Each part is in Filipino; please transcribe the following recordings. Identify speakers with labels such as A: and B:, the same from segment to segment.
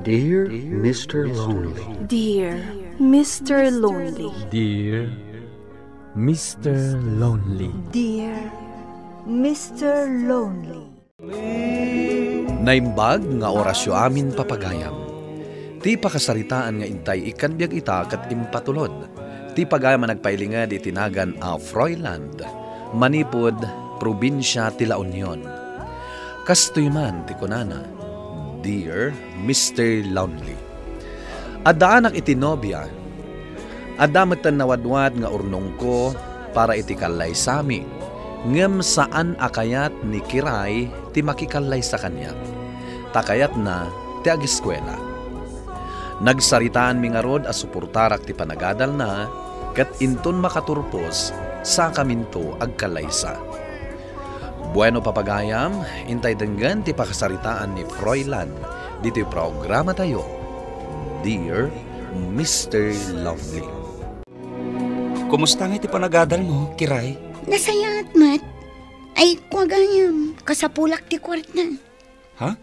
A: Dear Mr. Lonely.
B: Dear Mr. Lonely.
C: Dear Mr. Lonely.
B: Dear Mr. Lonely.
D: Naimbag nga orasyo amin papagayam. Ti pakasaritaan nga intay ikan biag ita kat impatulod. Ti pagayam nagpailingad itinagan a Froiland, manipod, probinsya ti La Union. Kastoy man ti kunana, Dear Mr. Lonely. Adaanak iti nobya, adamatan nawadwad nga urnong ko para iti kalay sami, ngem saan akayat ni Kiray ti makikalay sa kanya. Takayat na ti agiskwela. Nagsaritaan mi nga rod a suportarak ti panagadal na, kat inton makaturpos sa kaminto agkalaysa. Bueno papagayam, intay denggan ti pakasaritaan ni Froilan dito programa tayo, Dear Mr. Lovely.
E: Kumusta nga iti panagadal mo, Kiray?
F: Nasayat, Mat. Ay, kuwagayam. Kasapulak ti kwarta.
E: Ha?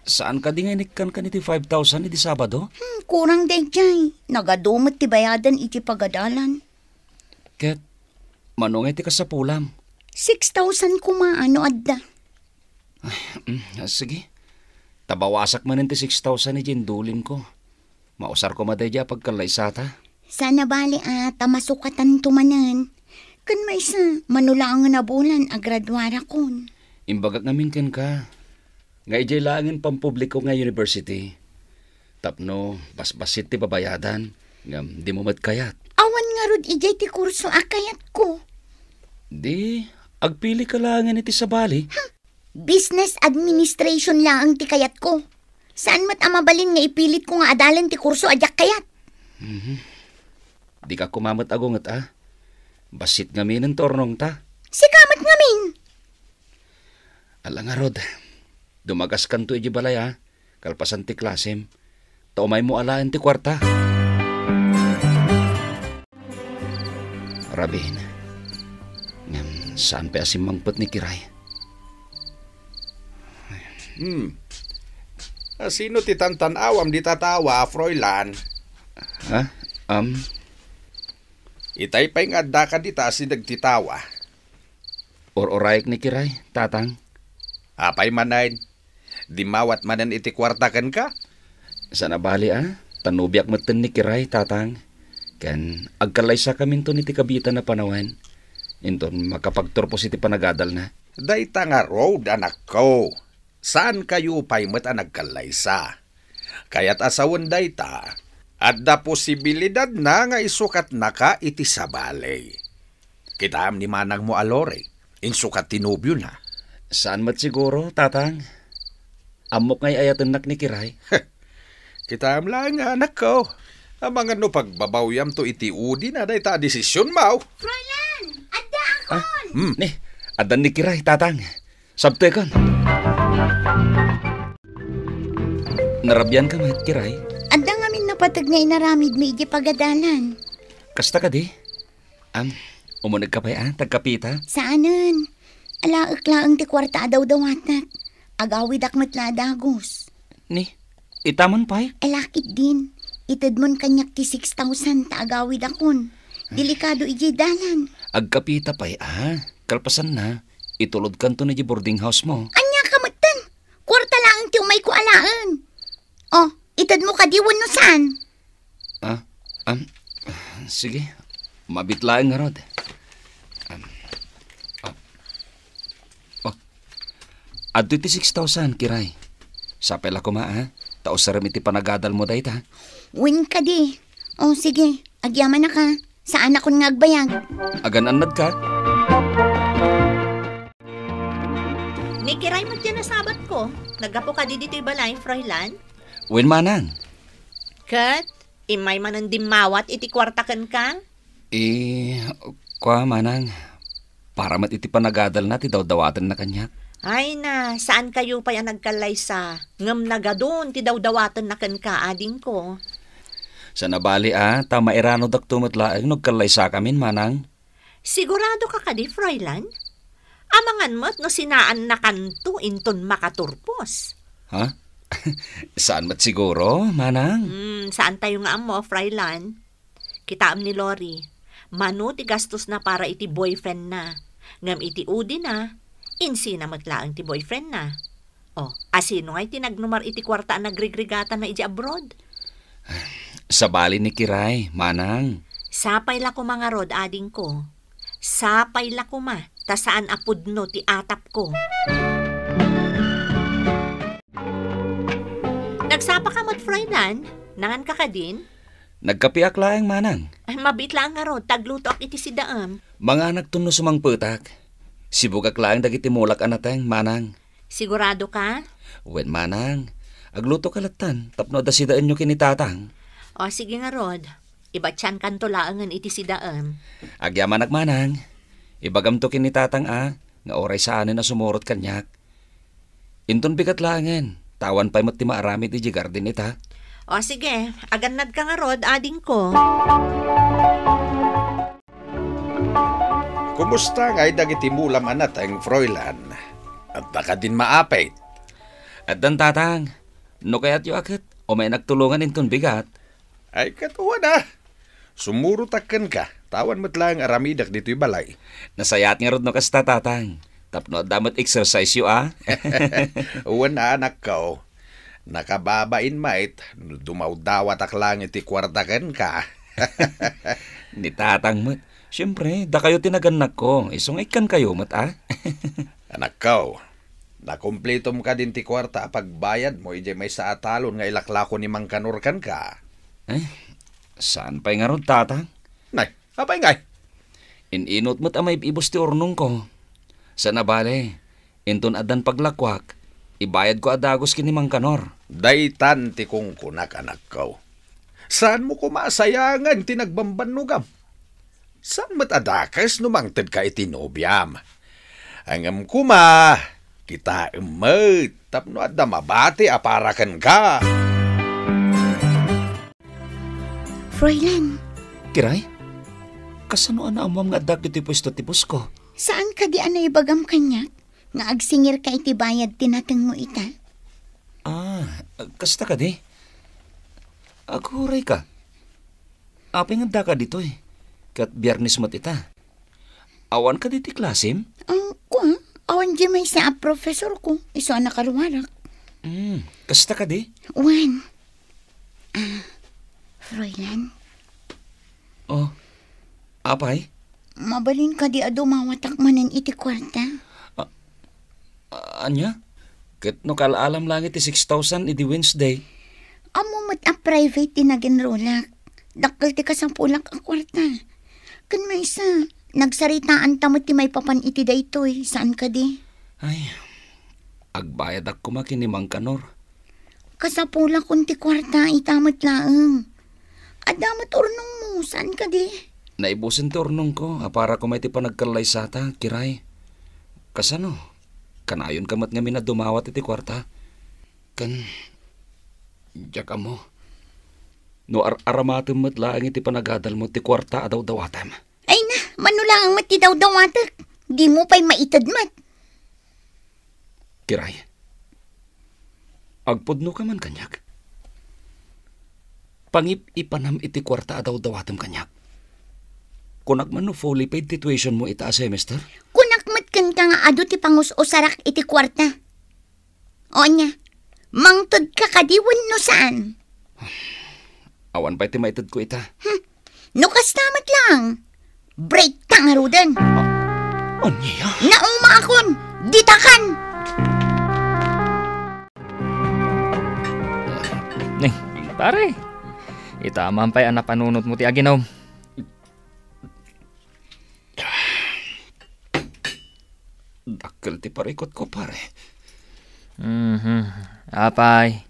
E: Saan ka di nga inikkan ka niti 5,000 iti Sabado?
F: Kurang dayjay. Nagadumot ti bayadan iti pagadalan.
E: Ket, manong iti kasapulam.
F: 6,000 kumaano adda.
E: Sige. Tabawasak man iti 6,000 iti indulin ko. Mausar ko madayja pagkalaysata.
F: Sana bali tamasukatan tumanan. Kan may isa, manulangan na bulan agradwara kon.
E: Imbagak namin ken ka. Nga ijay langin pampubliko nga university. Tapno, basbasit ti babayadan. Nga di mo matkayat.
F: Awan nga rod ijay ti kurso akayat ko.
E: Di, agpili ka langin iti sabali.
F: Business administration lang ang ti kayat ko. Saan mat amabalin nga ipilit ko nga adalan ti kurso adyak kayat?
E: Di ka kumamat agungat Basit ngamin ang tornong ta.
F: Sikamat ngamin.
E: Ala nga rod, dumagas kan to iji balay kalpasan ti klasem. Taumay mo alaan ti kwarta. Rabin, saan pa asim mangpot ni Kiray?
G: Sino ti tantanawam di tatawa, Froilan? Itay pa'y nga da ka dita si nagtitawa.
E: Or-orayek ni Kiray, tatang.
G: Apay manayin, di mawat manan iti kwartakan ka?
E: Sana bali tanubiak matan ni Kiray, tatang. Kan agkalaysa kami to niti kabitan na panawan. Inton makapagturpos iti panagadal na.
G: Dayta nga road, anak ko. Saan kayo pa'y mata nagkalaysa? Kaya't asawan dayta. At da posibilidad na nga isukat na ka iti sabalay. Kitaam ni manang mo alore, insukat tinubyo na.
E: Saan mat siguro, tatang? Amok ngay ayatanak ni Kiray.
G: Kitaam lang anak ko. Amang ano pagbabawyam to iti udi na day ta desisyon mo.
F: Froilan, adda akon.
E: Adan ni Kiray, tatang. Sabtekan. Narabyan ka mat, Kiray?
F: Adda ngamin napatag nga inaramid mi iti pagadalan.
E: Kasta ka di? Umunag ka pa tagkapita?
F: Saanan? Alaak-laang ti kwarta daw-dawatat. Agawid akmat ladagos.
E: Ni, itaman pa'y?
F: Alakit din. Itad mon kanyak ti 6,000 ta agawid akon. Delikado iji dalan.
E: Agkapita pa'y kalpasan na. Itulod kanto na di boarding house mo.
F: Anya kamatan? Kwarta lang ti umay ko alaan. Oh, itad mo kadiwan no saan?
E: Sige. Mabitlaan nga rod. Adto iti 6,000, Kiray. Sapela ko Taos sa iti panagadal mo dahi ta.
F: Win ka di. Oh, sige. Agyaman na ka. Saan akong ngagbayag?
E: Agananad ka.
H: Ni Kiray mo dyan na sabat ko. Nagapo ka di dito'y balay, Froilan?
E: Win manang.
H: Kat, imay manan dimawat iti kwartakan ka?
E: Kwa manang. Para mat iti panagadal na ti daw-dawatan na kanyak.
H: Ay na, saan kayo pa yan nagkalaysa? Ngam nagadun, ti daw-dawatan na kan ka, ading ko.
E: Sa nabali tama irano dak tumatlaang nagkalaysa kamin, manang.
H: Sigurado ka di, Froilan? Amangan mo't no sinaan na kanto inton makaturpos.
E: Ha? Saan mat siguro, manang?
H: Saan tayo nga mo, Fryland? Kitaam ni Lori. Mano ti gastos na para iti boyfriend na. Ngam iti udi na, insi na matlaang ti boyfriend na. O, asino nga'y tinagnumar iti kwarta nagrigregata na iti abroad?
E: Sa bali ni Kiray, manang.
H: Sapay la ko mga rod, ading ko. Sapay la ko ma, ta saan apudno ti atap ko. Nagsapa ka mo't Fryland? Nangan ka ka din?
E: Nagkapiak laeng, manang.
H: Ay, mabit lang nga rod, tagluto ak iti sidaam.
E: Mga nagtuno sumang putak. Sibugak laeng dagiti mulak anateng, manang.
H: Sigurado ka?
E: Wen, manang. Agluto kalatan, tapno da sidaan nyo kinitatang.
H: O, sige nga rod. Ibatyan kanto laangan iti sidaam.
E: Agyaman manang. Ibagam to kinitatang nga oray saanin na sumurot kanyak. Inton bigat laangan. Tawan pa'y mat ti maaramid iti garden ita.
H: O sige, aganad ka nga rod, ading ko.
G: Kumusta nga'y dagiti mulam anateng Froilan? At naka din maapay.
E: At dan tatang, no kaya't yu akit, o may nagtulungan inton bigat.
G: Ay katuwa na. Sumurutakkan ka. Tawan mo't lang aramidak dito'y balay.
E: Nasayat nga rod no kasta tatang. Tapno damat exercise yu
G: Uwan na anak ko. Nakababain mait. Dumawdawat ak lang iti kwartakan ka.
E: Ni tatang mat. Siyempre, da kayo tinaganak ko. Isungay kayo mat
G: Anak ko. Nakumpletom ka din ti kwarta pagbayad mo. Ije may sa atalon nga ilaklako ni Mang Kanurkan ka.
E: Saan pa'y nga rod tatang?
G: Nay, apay ngay.
E: Ininot mo't amay ibos ti urnong ko. Sa nabale, inton adan paglakwak, ibayad ko adagos kini Mang Kanor.
G: Daytan ti kung kunak anak ko. Saan mo kumasayangan tinagbambanugam? Saan mat adakas numangtad ka itinobyam? Angam kuma, kita emet, tapno adda mabati aparakan ka.
F: Froilan,
E: Kiray, kasano na amam nga adag iti pwesto tipos ko?
F: saan ka di ano ibagam kanyak? Nga agsingir ka iti bayad tinatang mo ita?
E: Kasta ka di? Aguray ka. Aping nga ka dito Kat biyernes mat ita. Awan ka diti klasim?
F: Awan di may sa professor ko. Iso na karuwarak.
E: Kasta ka di?
F: Wan. Froilan,
E: Apay?
F: mabalin ka di adumawatak manan iti kwarta.
E: Anya? Kat no kalaalam lang iti 6,000 iti Wednesday.
F: Amo mat a private tinaginrolak. Dakkel ti kasampulak ang kwarta. Kan may isa, nagsaritaan tamot ti may papan iti daytoy. Saan ka di?
E: Ay, agbayad ako makini Mang Kanor.
F: Kasapulak kun ti kwarta itamot laeng. Adamot urnong mo. Saan ka di?
E: Naibusin ti urnong ko, para ko may ti panagkalay sata, Kiray. Kasano? Kanayon kamat nga minadumawat iti kwarta. Diyak mo. No aramatem mat laang iti panagadal mo ti kwarta adaw-dawatam.
F: Ay na, manulang ang mati daw-dawatak. Di mo pa'y maitad mat.
E: Kiray, agpudno ka man kanyak. Pangip ipanam iti kwarta adaw-dawatam kanyak. Kunak man no fully paid ti tuition mo ita a semester?
F: Kunakmat kan ka nga ado ti pangus-usarak iti kwarta. O nya, mangtod ka kadiwan no saan?
E: Awan pa'y ti maitad ko ita.
F: No kastamat lang. Break ka nga rudan.
E: Anya?
F: Nauma akon, ditakan.
I: Ning, pare. Itaman pa'y anapanunot mo ti aginom.
E: Dakkel ti parikot ko, pare.
I: Apay.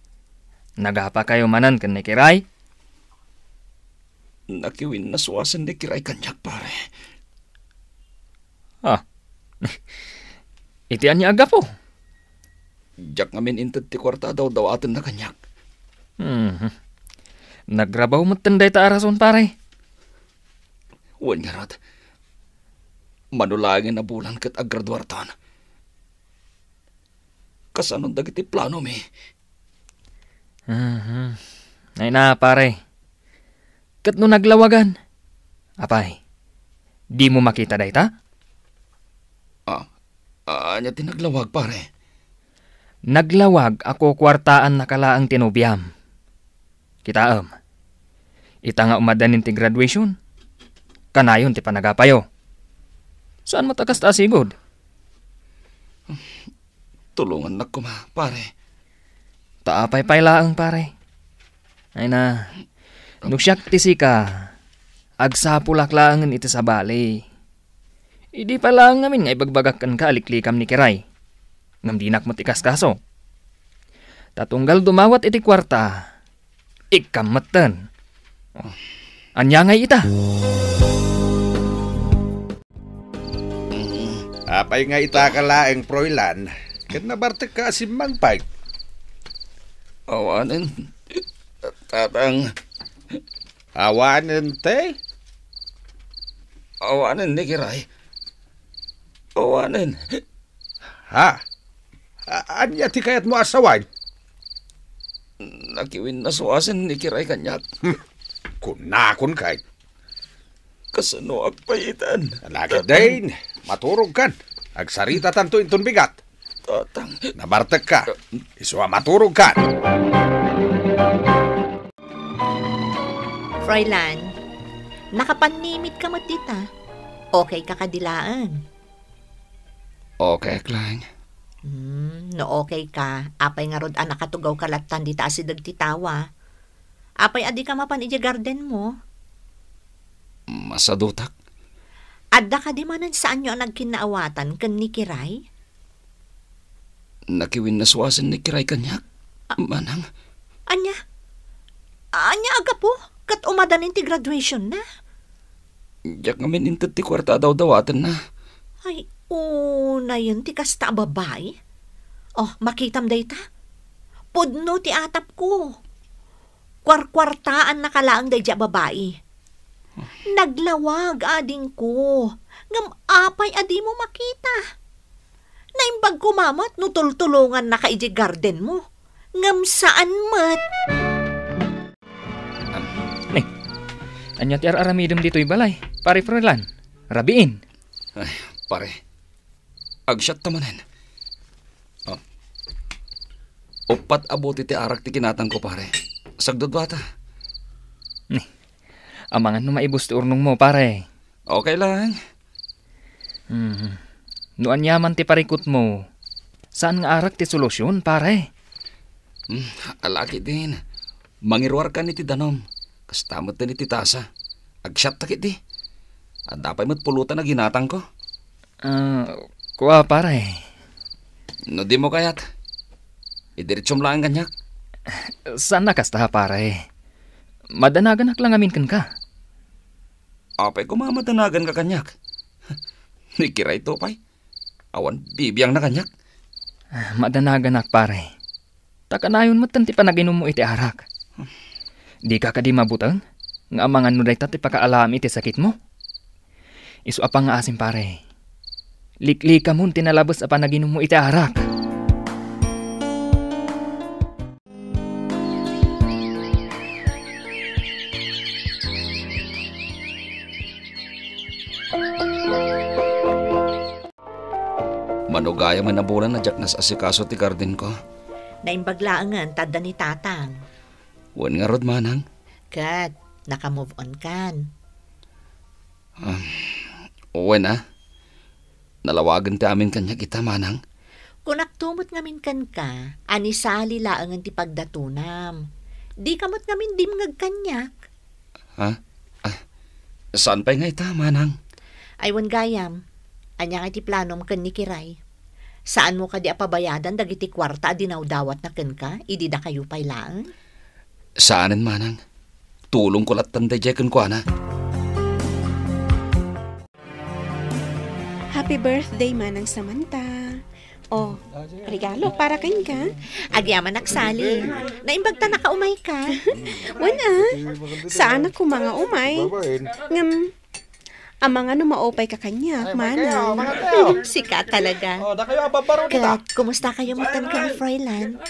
I: Nagapa kayo manan kan ni Kiray?
E: Nakiwin na suwasan ni Kiray kanyak, pare.
I: Itian niya aga po.
E: Diyak ngamin intad ti kwarta daw-dawatan na kanyak.
I: Nagrabaw mo tanday ta arason, pare.
E: Wan nga rod. Manulangin na bulan kat agraduartan. Kasanon dagiti plano mi.
I: Ay na, pare. Kat no naglawagan. Apay, di mo makita dayta?
E: Anya tinaglawag, pare.
I: Naglawag ako kwartaan na kalaang tinubiyam. Kitaam. Ita nga umadanin ti graduation. Kanayon ti panagapayo. Saan mo takas tasigod?
E: Tulungan na ko, pare.
I: Taapay-pay laang, pare. Ay na, nuksyak ti sika. Agsapulak laangan iti sa bali. Idi pa lang namin nga ibagbagakan ka aliklikam ni Kiray. Ngam dinak mo tikas kaso. Tatunggal dumawat iti kwarta. Ikamatan. Anya nga ita.
G: Apay nga ita ka laeng Froilan. Kat nabartek ka asimang pay.
E: Awanin. Tatang.
G: Awanin, te?
E: Awanin ni Kiray. Awanin.
G: Ha? Anya ti kayat mo asawan?
E: Nakiwin na suwasin ni Kiray kanyak.
G: Kunakon kay.
E: Kasano agpayitan.
G: Lagi din. Maturog kan. Agsarita tanto intun bigat.
E: Tatang.
G: Nabartek ka. Iswa maturog kan.
H: Froilan, nakapanimit ka mo tita. Okay ka kadilaan.
E: Okay, Klang.
H: No okay ka, apay nga rod nakatugaw kalatan di taas dagtitawa. Apay adi ka mapan iti garden mo.
E: Masadutak.
H: Adda ka di manan saan nyo ang nagkinaawatan kan ni Kiray?
E: Nakiwin na suwasin ni Kiray kanyak. Manang.
H: Anya aga po, kat umadanin ti graduation na.
E: Diyak ngamin intet ti kwarta daw-dawatan na.
H: Ay, na yun ti kasta babae. Oh, makitam day ta. Pudno ti atap ko. Kwarkwartaan na kalaang day dya babae. Naglawag ading ko. Ngam apay adi mo makita. Naimbag kumamat no tultulungan na kaiji garden mo. Ngam saan mat?
I: Anya ti aramidem dito'y balay. Pare Froilan, rabiin.
E: Ay, pare. Agsyat tamanen. Upat abuti ti arak ti kinatang ko, pare. Sagdod bata.
I: Amangan no maibus ti urnong mo, pare.
E: Okay lang.
I: No anyaman ti parikot mo. Saan nga arak ti solusyon, pare?
E: Alaki din. Mangirwar ka ni ti danom. Kastamot na ni ti tasa. Agsyat takit di. At dapat mo't pulutan na ginatang ko.
I: Kuha, pare.
E: No di mo kayat. Idiritsyom lang kanyak.
I: Saan na kasta, pare? Madanagan lang amin kan ka.
E: Apay kumamadanagan ka kanyak. Ni Kiray to, pay. Awan bibiyang na kanyak.
I: Madanagan pare. Takanayon mo tanti pa naginom mo iti arak. Di ka kadi mabutang? Nga amangan no day tati pakaalam iti sakit mo? Isu apang nga asim, pare. Likli ka mo tinalabos apa naginom mo iti arak.
E: Manugaya man na bulan na jak nas asikaso ti garden ko.
H: Naimbaglaangan tadda ni tatang.
E: Wan nga rod, manang.
H: Kat, naka-move on kan.
E: Wan nalawagan ti amin kanya kita, manang.
H: Kung naktumot ngamin kan ka, anisali laangan ti pagdatunam. Di kamot ngamin dimngag kanyak.
E: Ha? Saan pa nga ita, manang?
H: Aywan gayam, anya nga ti planom kan ni Kiray. Saan mo ka di apabayadan dagiti kwarta dinawdawat na ken ka, idi da kayo pailaan?
E: Saanin, manang? Tulong ko latan day jekin ko, ana.
J: Happy birthday, Manang Samantha. Oh, regalo para kain ka.
H: Agyaman nagsali. Naimbag ta nakaumay ka.
J: Wana, saan ako mga umay? Ngam, Ang mga maopay ka kanya, manang.
H: Sika talaga.
G: Da kayo ababaro
H: Kat, kumusta kayo matan ka ni Froilan?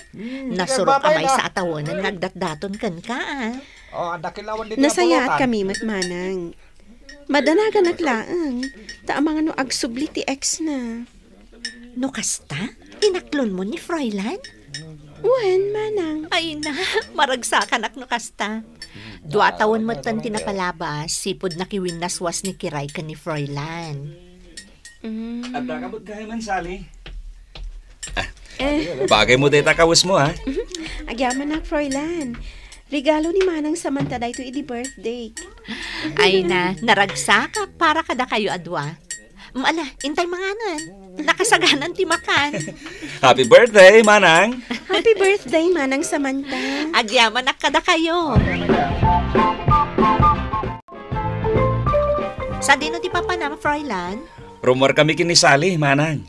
H: Nasurok amay sa atawanan, nagdatdaton kan ka, ah.
G: Dakilawan din
J: Nasayaat kami manang. Madanagan naglaang. Ta ang mga agsubli ti ex na.
H: No kasta? Inaklon mo ni Froilan?
J: Wen, manang.
H: Ay na, maragsakan ak no kasta. 2 taon matan tinapalabas, sipod na kiwinnaswas ni Kiray ka ni Froilan.
E: At nakabot kayo man, Sally. Bagay mo dito kawas mo, ha?
J: Agyaman na, Froilan. Regalo ni Manang Samantha dahito idi birthday.
H: Ay na, naragsaka para kada kayo adwa. Ala, intay manganan. Nakasaganan ti makan.
E: Happy birthday, Manang!
J: Happy birthday, Manang Samantha.
H: Agyaman na kada kayo. Sa dino ti papa na, Froilan?
E: Rumor kami kini Sally, Manang.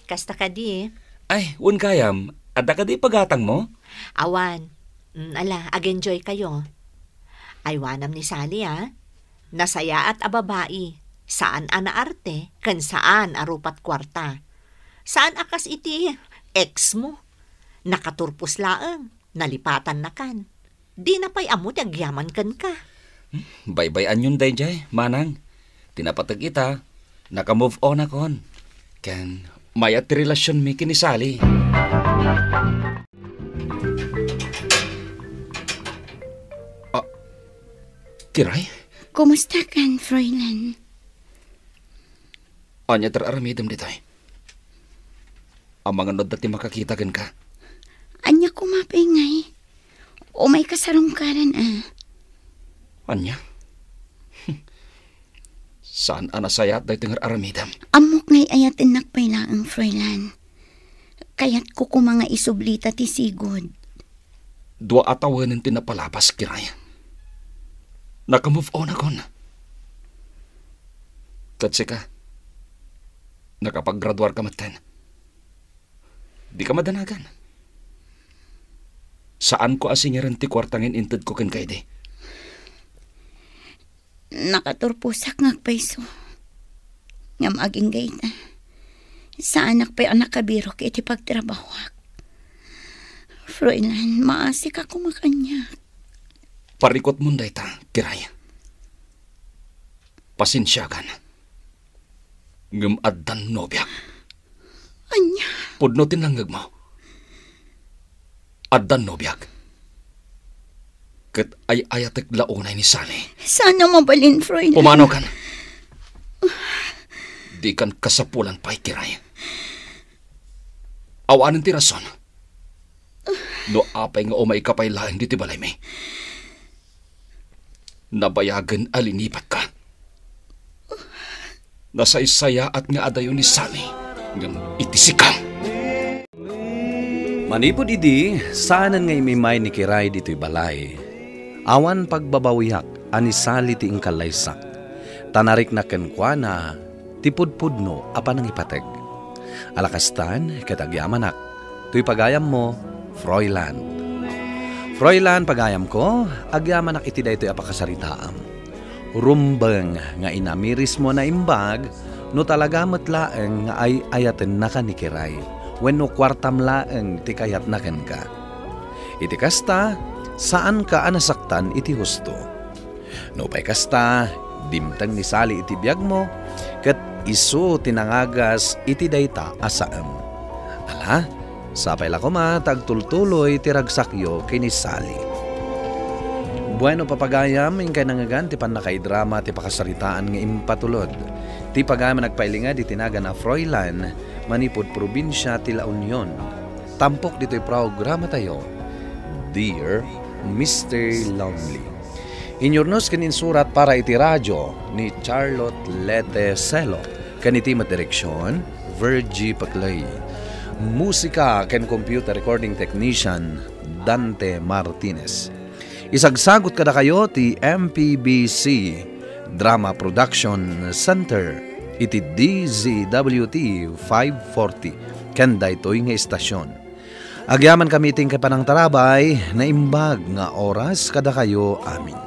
H: Kasta ka di.
E: Ay, un kayam. Adda ka di pagatang mo?
H: Awan. Ala, ag-enjoy kayo. Aywanam ni Sally, ah. Nasaya at ababai. Saan anaarte, kan saan arupat kwarta. Saan akas iti ex mo? Nakaturpos laang, nalipatan na kan. Di na pa'y amot agyaman kan ka.
E: Bye-bye yun day, Manang. Tinapatag ita, naka-move on akon. Kan, mayat relasyon mi kini Sally. Kiray?
F: Kumusta kan, Froilan?
E: Anya teraramidam dito. Ang mga nod dati makakita kan ka.
F: Anya kumapingay. O may kasarungkaran, ah.
E: Anya? Saan anasayat dahito nga aramidam?
F: Amok ngay ayatin nakpailaang, Froilan. Kaya't ko mga isublita ti sigod.
E: 2 atawanan tinapalapas, Kiray. Naka-move on ako na. Katsi ka, nakapag-graduar ka maten. Di ka madanagan. Saan ko asinyaran ti kwartangin inted ko ken kay di?
F: Nakaturpusak ngagpaiso. Ngam aging gayta. Sa anak pa'y anak kabirok iti pagtrabawak. Froilan, maasik ako makanya.
E: Parikot mo day ta, Kiray. Pasinsyagan. Ngam addan nobyak.
F: Anya?
E: Pudnotin lang mo. Addan nobyak. Kat ay ayatek launay ni Sally.
F: Sana mabalin, Froilan.
E: Pumano kan? Di kan kasapulan pa'y, Kiray. Awanan ti rason. No apay nga umay kapay laing di ti balay may. Nabayagan alinipat ka. Nasaysaya at nga adayo ni Sally ng itisikam.
D: Manipod idi, saanan ngay mimay ni Kiray dito'y balay. Awan pagbabawiyak, ani Sally ti ingkalaysak. Tanarik na kenkwana, tipudpudno apan ang ipateg. Alakastan, katagyaman tuy pagayam mo, Froilan. Froilan, pagayam ko, agyaman iti daytoy apakasaritaam. Rumbeng nga inamiris mo na imbag, no talaga matlaeng nga ay ayaten na ka ni Kiray, wenno kwartam laeng ti kayat na ken ka. Iti kasta, saan ka anasaktan iti husto? No pay kasta, dimtang ni Sally iti biyag mo, ket isu tinangagas iti dayta asaem. Ala, sapay la ko tagtultuloy tiragsakyo kini Sally. Bueno papagayam, ingkay nangagan ti panakaidrama ti pakasaritaan nga impatulod. Ti pagayam nagpailinga di tinaga na Froilan, manipod probinsya ti La Union. Tampok dito'y programa tayo, Dear Mr. Lonely. Inyornos kanin surat para iti radyo ni Charlotte Lete Celo. Kaniti madireksyon, Virgie Paclay. Musika ken computer recording technician Dante Martinez. Isagsagot kada kayo ti MPBC Drama Production Center iti DZWT 540 ken daytoy nga istasyon. Agyaman kami ting kapanang tarabay na imbag nga oras kada kayo amin.